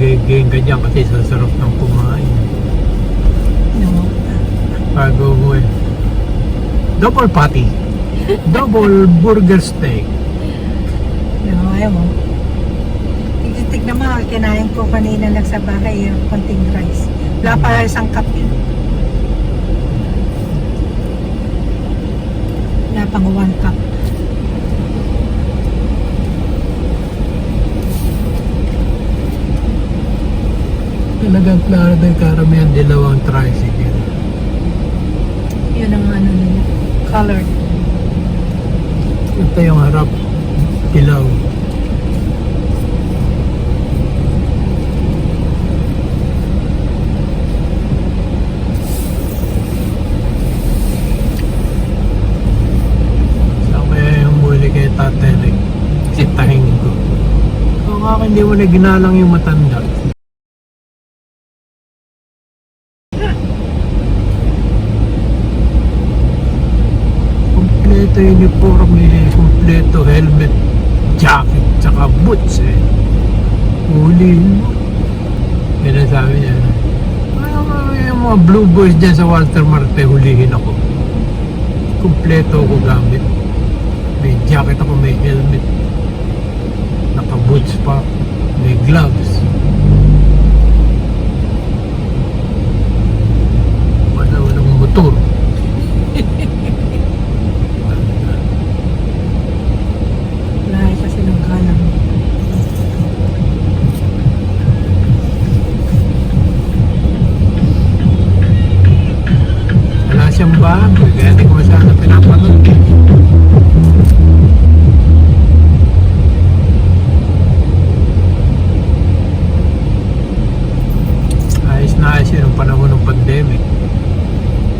magiging ganyan kasi sa sarap ng kumain. No. Bago mo eh. Double patty. Double burger steak. No, ayaw mo. Tignan mo, kinain ko kanina lang sa bahay yung konting rice. Wala pa isang cup yun. Wala pang 1 cup. Talagang klaro ng karamihan dilawang tricycle. Yun ang ano nila. Colored. Ito yung harap. Dilaw. Saan kaya yung muli kay Tatay Rick? Sitahin ko. Kung ako hindi mo na ginalang yung matanda. Kompleto uniforme, kompleto helmet, jacket, tsaka boots eh. Hulihin mo. Yan ang sabi niya. Yung mga blue boys dyan sa Walter Marte, hulihin ako. Kompleto ako gamit. May jacket ako, may helmet. Naka boots pa. May gloves. Walang motor. Lahat kasi ng kalam. Wala siyang bago, kaya hindi ko masyado pinapanood. Ayos na ayos yun ang panahon ng pandemic.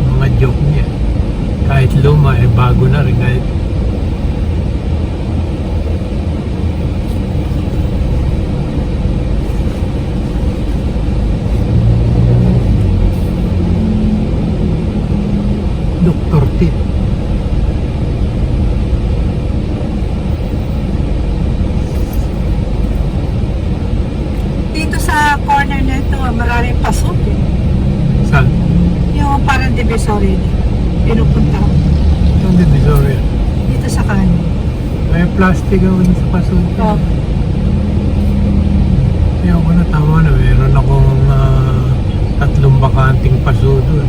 Yung mga joke niya. Kahit luma, eh bago na rin. Kahit Dr. Tip. Dito sa corner na ito, maraming pasok. Saan? Yung parang divisory. Pinupunta ko. Yung divisoria. Dito sa kanan. May plastic ako sa paso. Oh, Kaya ako na tama na. Meron akong 3 bakanting paso doon.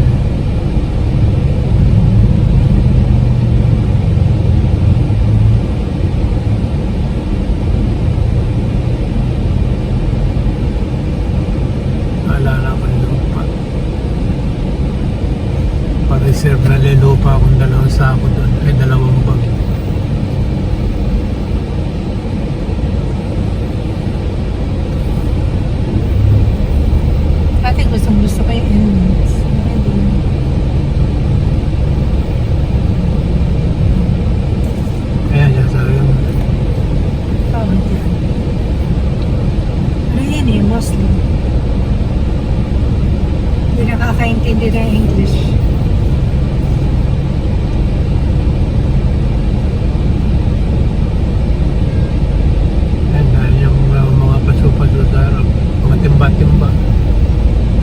Alala ko yung lupa. Pa-reserve na lupa akong 2 sako doon. Ay 2 bag. dati gusto ko yung elements. Kaya yan sabi mo. Tawag yan. Ano yan eh, Muslim. Hindi nakakaintindi ng English. Yan dahil yung mga paso-paso sa harap. Mga timba-timba.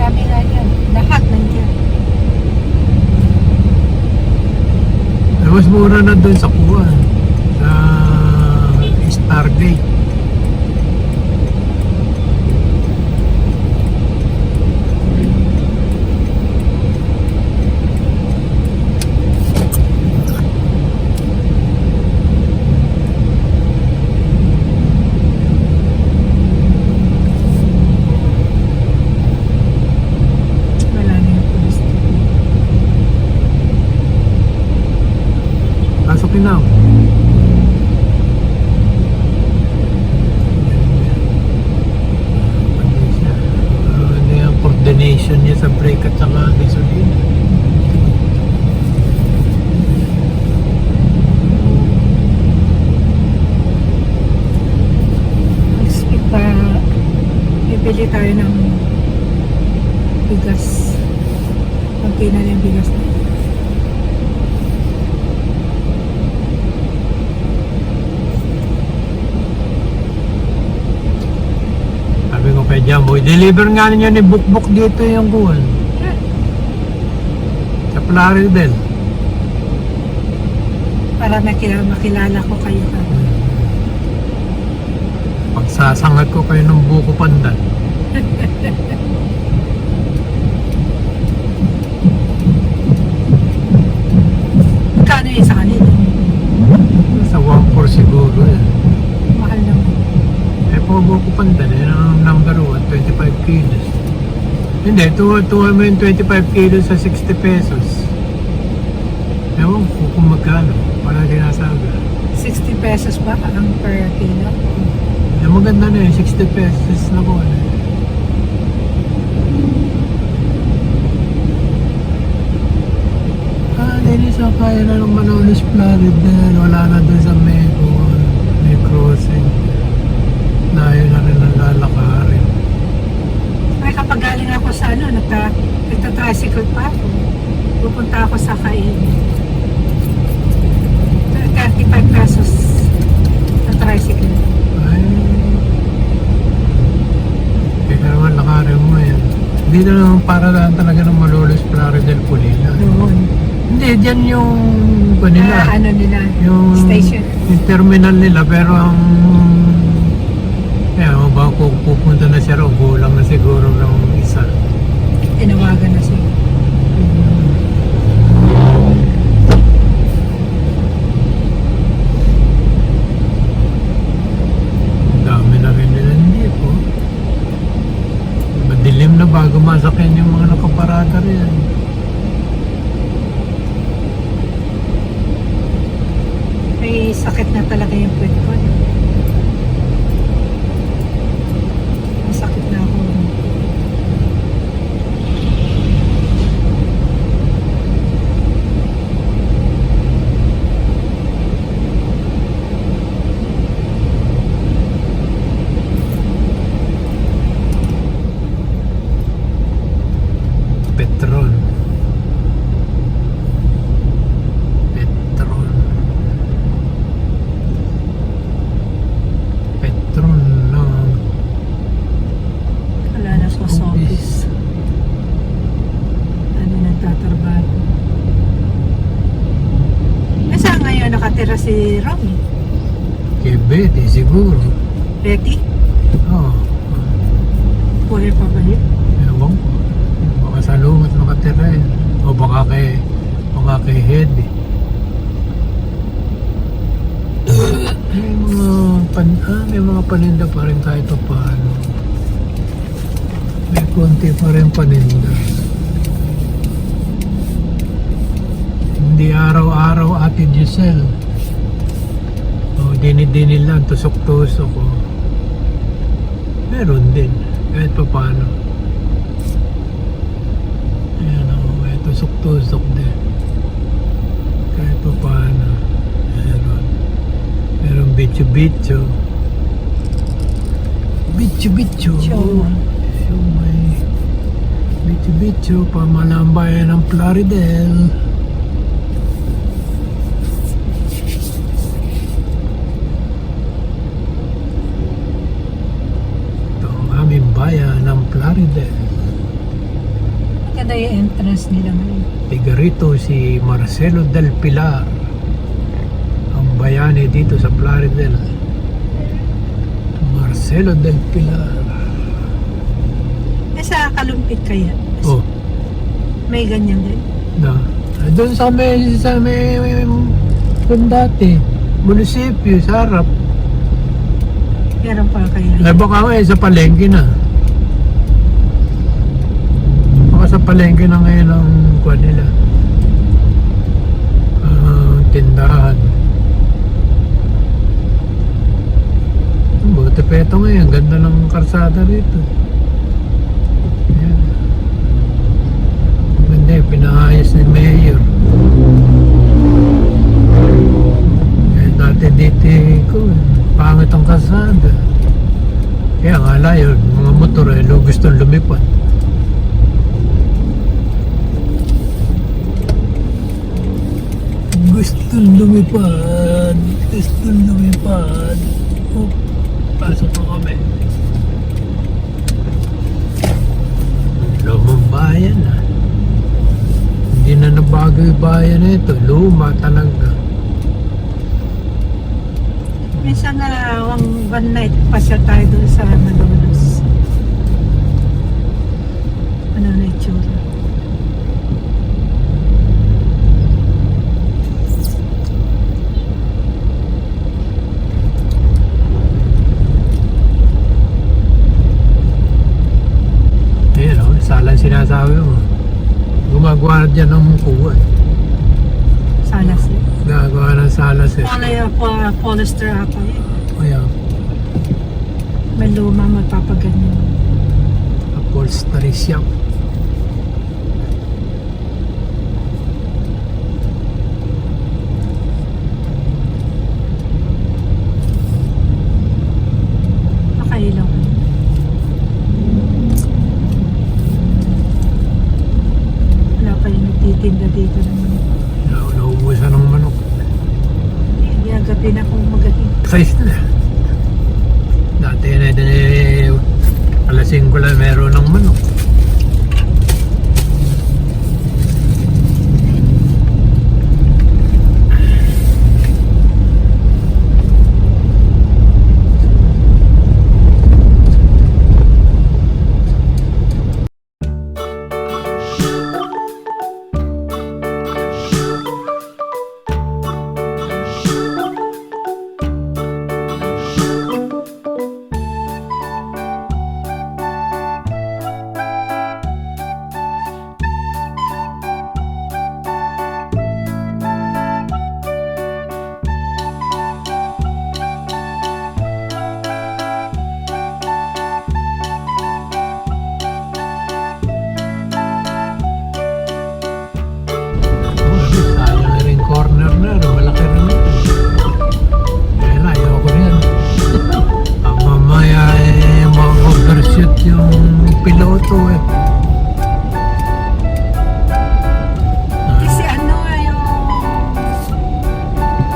Sabi nga yan, lahat nandiyan. Ay, mas mura na doon sa kuha. Sa Stargate. Wala na yung pulis. Pasukin na. Ano yung coordination niya sa brake at saka gasolina. Mag-speed pa, bibili tayo ng bigas. Kunti na yung bigas na. Sabi ko Kaya dyan mo, deliver nga ninyo ni Bukbuk dito yung kuwan. Sa Plaridel. Para makilala ko kayo. Pagsasangat ko kayo ng buko pandan. Kano yung sa kanila? Sa 1-4 siguro yan. Mahal naman. Eh po buko pandan, yan ang number 1, 25 kilos. Hindi, tuwa mo yung 25 kilos sa 60 pesos. Ewan ko kung magkano, parang sinasabi. 60 pesos ba ang per kilo? Yung maganda na yun, 60 pesos na po. Hindi sa kaya na ng Manolos Plaridel, wala na doon sa may crossing. Layo na rin ang lalakarin. Ay, kapag galing ako sa nagta-tricycle pa ako. Pupunta ako sa Kain. 35 pesos sa tricycle. Ay, kaya naman lakarin mo yan. Dito naman para lang talaga ng Malolos Plaridel Pulila. Doon. Hindi, dyan yung kanila. Ano nila? Yung Station. yung terminal nila, pero ang ba kung pupunta na siya ro, gulang na siguro ng isa. Tinawagan na siya. Dami na rin nila dito. Madilim na bago masakyan yung mga nakaparada rin. May sakit na talaga yung puwet ko. No? Masakit na ako. Petron. No. Wala na po sa office. Ano nagtatrabaho. Eh saan ngayon nakatira si Romy? Kay Betty siguro. Betty? Oo. Puri pa ba yun? Ewan ko. Baka sa lumot nakatira yun. O baka kay Hedy. May mga paninda pa rin kahit pa paano. May konti pa rin paninda. Hindi araw-araw Ate Giselle. O dini-dini lang, tusok-tusok. O. Meron din, kahit pa paano. Ayan o, may tusok-tusok din. Kahit pa paano. Meron bitcho-bitcho. Bitcho-bitcho. Siomay. Bitcho-bitcho. Pamalambayan ng Plaridel. Ito ang aming bayan ng Plaridel. Maganda yung entrance nila ngayon. Tiga rito si Marcelo del Pilar. Bayani dito sa Plaridel. Marcelo del Pilar. Eh sa Kalumpit kaya? Oh, May ganyan din? na. Doon sa may kung dati, munisipyo, sa harap. Meron pa kaya? Ay baka ngayon sa palengke na. Baka sa palengke na ngayon ang kuha nila. Tindahan. Buti pa ito ngayon, ganda ng karsada rito. Ayan. Ganda yung pinaayos ni Mayor. Dati dito ko, pangit ang karsada. Kaya nga layo, mga motor gustong lumipad. Gustong lumipad. Gustong lumipad. Oh. Pasok po kami. Yung bayan na ito, luma talaga. Minsan na one night pasya tayo doon sa Malolos. Ano na itsura? Ayan o, salang sinasabi mo. Gumagawa dyan ng kuwan. Salas eh. Gagawa ng salas eh. Polyester ata yun. Ayan, May luma magpapaganyan. upholstery shop. Nakailaw ka. Wala pa yung nagtitinda dito naman. Naubusan ng manok. Gabi na akong magaling. Size na. Dati na alas 5 lang meron ng manok. Sayang na rin corner na, malaki rin ito. Kaya na, ayoko rin. Ang mamaya mag-overshoot yung piloto eh. Kasi ano yung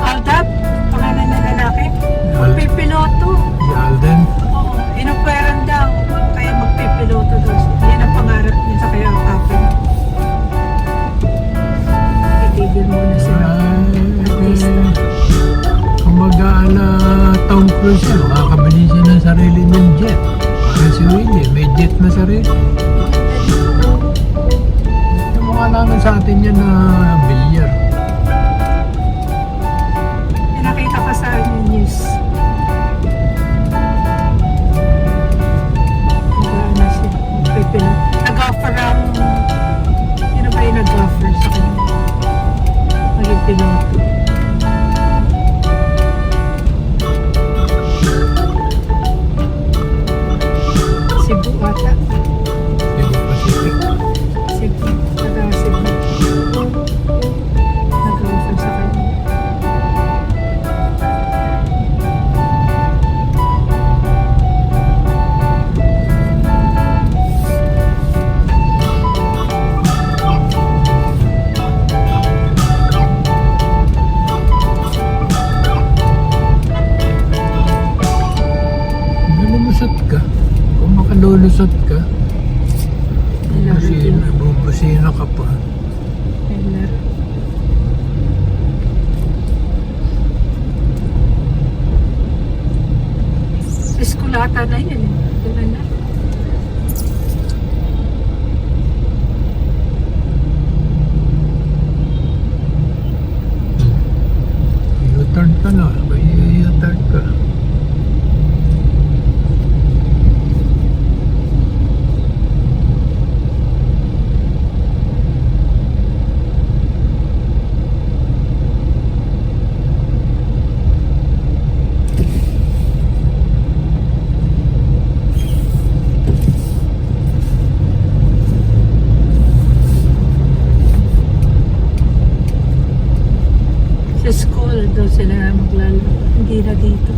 Aldab, pangalan na lalaki, magpipiloto. Si Alden, Oo, inoperahan daw. Kaya magpipiloto daw siya. Yan ang pangarap niya sa kaya kapin. Itigil muna sila. kung mag-aala Tom Cruise siya, makakabili siya ng sarili ng jet. Para si Willie, may jet na sarili. Yung mukha namin sa atin yan na bilyar. Pinakita ka sa news. Nag-ano siya, magpipiloto. Nag-offer ang, sino ba yung nag-offer sa kanya? Maging piloto. Cebu ata. Cebu Pacific. Cebu. Taga-Cebu. Nag-offer sa kanya. Lulusot ka. Kung makalulusot ka, Laro bubusina ka pa. May laro. Eskulata na yun eh. Doon na. U-turn ka na. U-turn ka. Sa school daw sila maglalaro. Hindi na dito.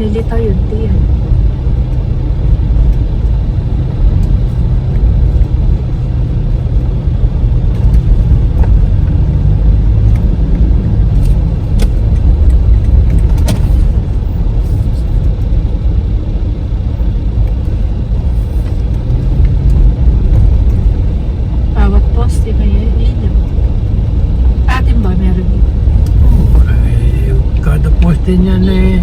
nilitaw yun, tiyan. Bawat poste may ilaw. Atin ba meron dito? Ay, kada poste niyan eh.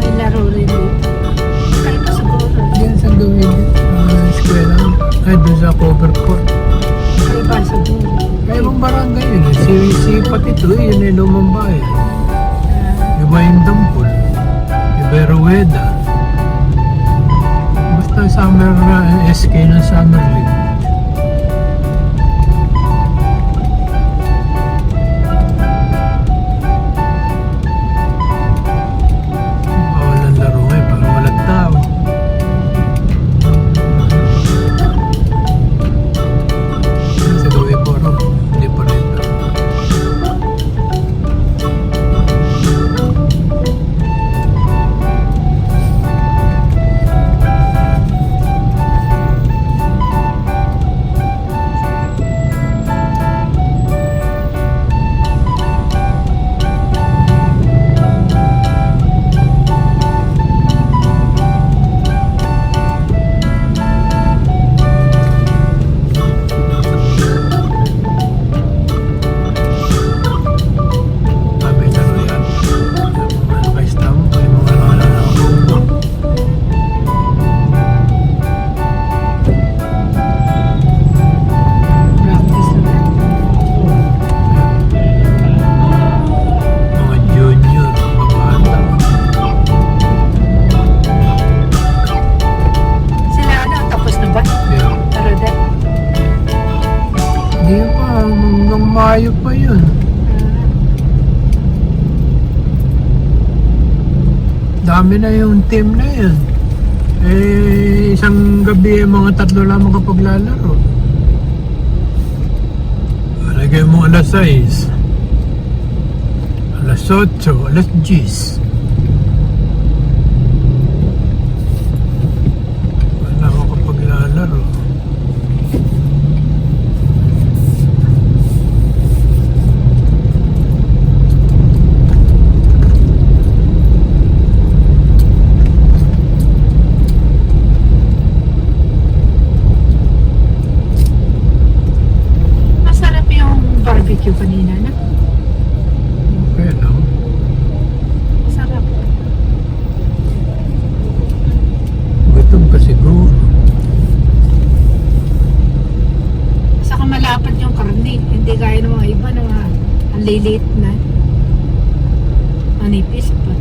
May laro rin dito. Kaya pa siguro. Yan sa gawin eskwela. Ay, doon sa cover court. Kaya pa siguro. Kaya ibang barangay yun eh. Si Patito eh, yun eh, lumang bayan. Iba yung Dampol. Iba yung Rueda. Basta summer SK ng Summer League. Bawal ang laro eh, para walang tao. Sa gawin po rin, hindi pa rin. Kami laro yan. Yung mga ka-stamp, yung mga lalako. Practice na. Mga junior, babata. Sila ano, tapos na ba? Yeah. Pero din. Hindi pa, hanggang Mayo pa yun. Dami na yung team na yun. Eh, isang gabi mga tatlo lang makapaglalaro. Lagay mo alas 6, alas 8, alas 10. Wala makapaglalaro. Masarap yung barbecue kanina na. Okay lang. Masarap. Gutom ka siguro. Saka malapad yung karne. Hindi gaya ng mga iba na mga ang liliit na. Manipis pa.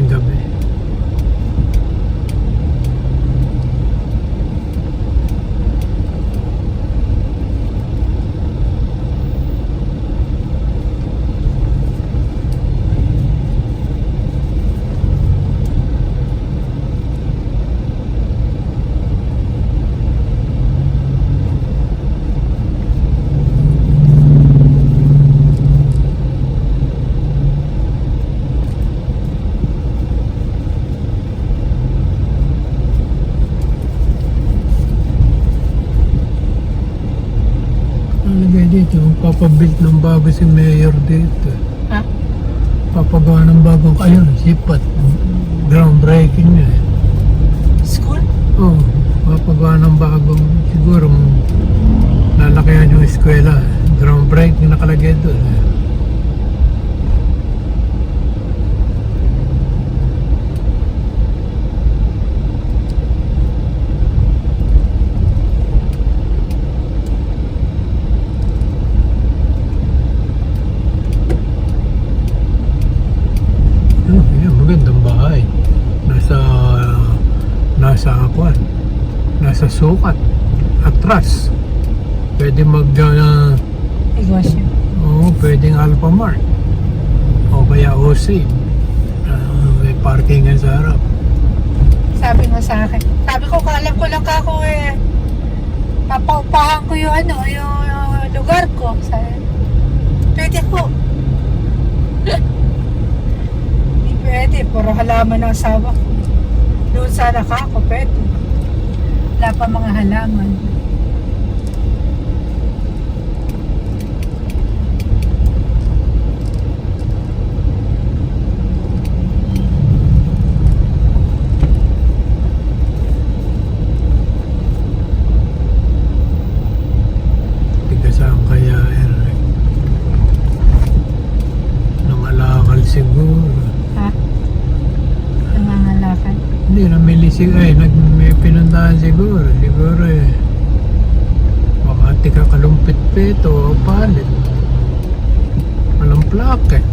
mamayang gabi. Nalagay dito, papabuild ng bago si Mayor dito. Ha? Papagawa ng bagong, ayun, sipat. Groundbreaking na eh. School? Oo, papagawa ng bagong, siguro, lalakihan yung eskwela. Groundbreaking nakalagay doon. Yan, magandang bahay. Nasa akuan. Nasa sukat. Atras. Pwede Negosyo. pwedeng Alphamart. O kaya OC. May parkingan sa harap. Sabi mo sa akin. Sabi ko, alam ko lang ako eh. Papaupahan ko yung yung lugar ko. Sabi, pwede ko. Hindi pwede. Puro halaman ng asawa ko. Doon sana ka ako, pwede. Wala pa mga halaman. Tigasaan kaya Eric. Nangalakal siguro. Ha? Nangangalakan. Hindi, namili may pinuntahan siguro. Siguro eh. Baka tika kalumpit peto o palit. Walang plaka eh.